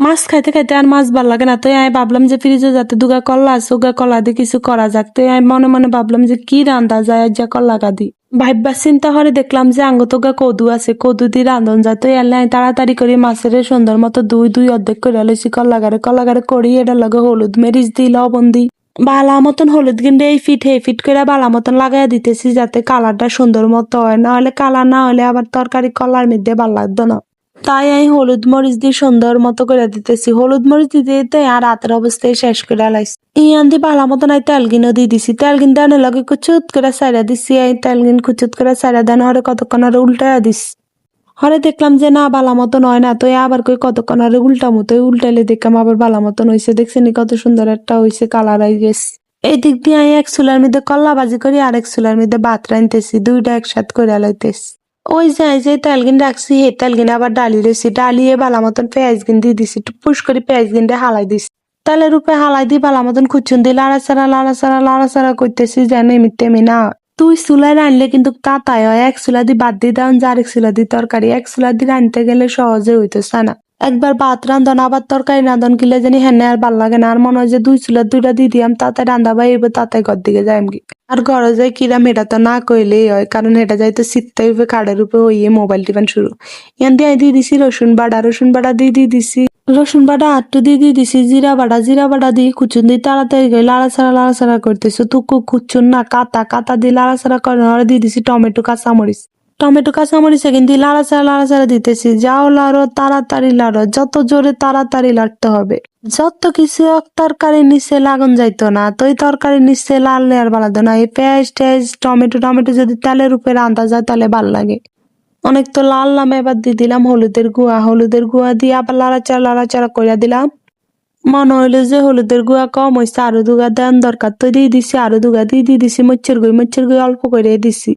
মাছ খাইতে খাইতে আর মাছ ভাল লাগে না, তো আমি ভাবলাম যে ফ্রিজে যাতে দুগা কলা আছে ওগা কলা দিয়ে কিছু করা যাক। তো আমি মনে মনে ভাবলাম যে কি রান্ধা যায় যা কলা গাদি ভাববা চিন্তা করে দেখলাম যে আঙ্গ তোগা কদু আছে, কদু দিয়ে রান্ধন যায়। তো এলে আমি তাড়াতাড়ি করে মাছের সুন্দর মতো দুই দুই অর্ধেক করে লইছি কলাগারে করি এটার লগে হলুদ মরিচ দি লবণ দি বালা মতন হলুদ গিন্ডে এই ফিট করে বালা মতন লাগাইয়া দিতেছি যাতে কালারটা সুন্দর মতো হয়, না হলে কালার না হলে আবার তরকারি কলার মধ্যে ভাল লাগতো না। তাই আমি হলুদ মরিচ দিয়ে সুন্দর মতো করে দিতেছি, হলুদ মরিচ দিতে দিতে আর রাতের অবস্থায় শেষ করে লাইছি। ইয়ান দিয়ে বালা মতন আমি তেলগিনও দিয়ে দিছি, তেলগিন দেওয়ার লগে কুচুত করে সাইডা দিছি। এই তেলগিন কুচুত করে সাইডা দেন হরে কতক্ষণ আর উল্টাইয়া দিছি। হরে দেখলাম যে না বালা মতন হয় না, তো আবার কই কতক্ষণ আর উল্টামো, তো উল্টাইলে দেখলাম আবার বালা মতন হয়েছে। দেখছি নি কত সুন্দর একটা হয়েছে, কালার আই গেছে। এই দিক দিয়ে আমি এক চুলার মধ্যে কল্লা ভাজি করি আর এক চুলার মধ্যে ভাত রাঁধতেছি, দুইটা একসাথে করে লাইতেছি। ওই যে তেলগিন রাখছি সেই তেলগিন আবার ডালি রয়েছি, ডালিয়ে বালা মতন পেঁয়াজ গিন দিয়ে দিছি, টুপুস করে পেঁয়াজ গিন দিয়ে হালাই দিছি। তেলের উপরে হালাই দিয়ে বালা মতন খুচুন দিয়ে লাড়াচাড়া করতেছি যেন এমনি না। তুই চুলায় রানলে কিন্তু তাতাই হয়, এক চুলা দিয়ে বাদ দিয়ে দেওয়া যায় আরেক চুলা দিয়ে তরকারি, এক চুলা দিয়ে রানতে গেলে সহজে হইতেছে না। একবার ভাত রান্ধন আবার তরকারি রান্ধন কিলে জানি হেনে আর ভাল লাগে না, আর মনে হয় যে দুই চুলা দুইটা দিয়ে দিয়াম তাতে রান্ধা ভাই এবার তাতে ঘর দিকে যাই কি আর ঘরে যাই কিরাম এটা তো না কইলেই হয়, কারণ এটা যাইতে শীতটাই উপরে কাঠের উপরে হইয়ে মোবাইল টিপান শুরু। ইয়ান দিয়ে দিছি রসুন বাটা দিয়ে দিছি রসুন বাটা আটটু দিয়ে দিছি জিরা বাটা দিয়ে কুচুন দিয়ে তাড়াতাড়ি করে লাড়াচাড়া করতেছে, তুকু কুচুন না কাতা দিয়ে লাড়াচাড়া করে দিয়ে দিছি টমেটো কাঁচামরিচ কিন্তু লাড়াচাড়া দিতেছি। যাও লাড়ো তাড়াতাড়ি লাড়ো, যত জোরে তাড়াতাড়ি লাড়তে হবে। যত কিছু তরকারি নিচে লাগান যাইতো না, তো এই তরকারি নিচে লাল আর ভালো না। এই পেঁয়াজ টেজ টমেটো যদি তেলের উপরে রান্না যায় তাহলে ভাল লাগে অনেক। তো লাল নামে এবার দিয়ে দিলাম হলুদের গুঁয়া দিয়ে আবার লাড়াচাড়া করে দিলাম। মনে হইলো যে হলুদের গুঁয়া কম হয়েছে, আরো দুগা দেন দরকার, তো দিয়ে দিছি আরো দুগা দিয়ে দিছি মরিচের গুঁড়ি অল্প করে দিছি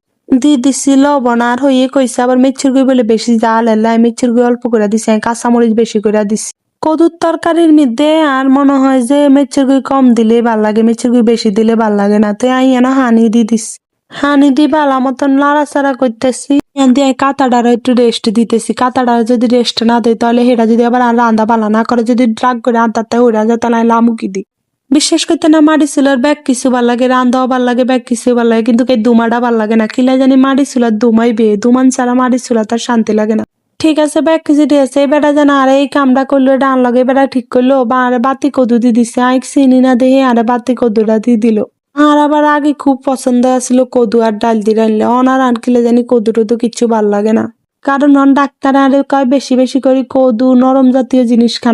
লবণ আর হইয়ে কইছে আবার মির্চের গুঁড়ি বলে বেশি জাল এলাই মির্চের গুঁড়ি অল্প করে দিছি, কাঁচামরিচ বেশি করে দিছি। কদুর তরকারির মধ্যে আর মনে হয় যে মির্চের গুঁড়ি কম দিলে ভাল লাগে, মির্চের গুঁড়ি বেশি দিলে ভাল লাগে না। তো আই এনে হানি দিয়ে দিছি, হানি দিয়ে বালা মতন লাড়াচাড়া করতেছি। দিয়ে কাতাডার একটু রেস্ট দিতেছি, কাতাডার যদি রেস্ট না দেয় তাহলে হেটা যদি আবার রান্না বালা না করে যদি ড্রাগ করে আনতে হইরা যায় তাহলে লামুকি দিই। বিশ্বাস করতে না মাটি চুলার ব্যাগ কিছু ভাল লাগে, রান্দাও ভাল লাগে, ব্যাগ কিছু ভাল লাগে, কিন্তু এই দুমাটা ভাল লাগে না। কিলা জানি মাটি চুলার দুমাই বে দুমান ছাড়া মাটি চুলা তার শান্তি লাগে না। ঠিক আছে ব্যাগ কিছু দিয়েছে, এই বেটা যেন আর এই কামটা করলো ডান লগে বেটা ঠিক করলো বা আরে বাতি কদু দিয়ে দিছে, আইক চিনি না দেখে আরে বাতি কদুটা দিয়ে দিল। আর আবার আগে খুব পছন্দ আছিল কদু আর ডাল দিয়ে রানলে, অনার আনকিলে জানি কদু টদু কিচ্ছু ভাল লাগে না, কারণ ডাক্তার আরে কয় বেশি করে কদু নরম জাতীয় জিনিস খানা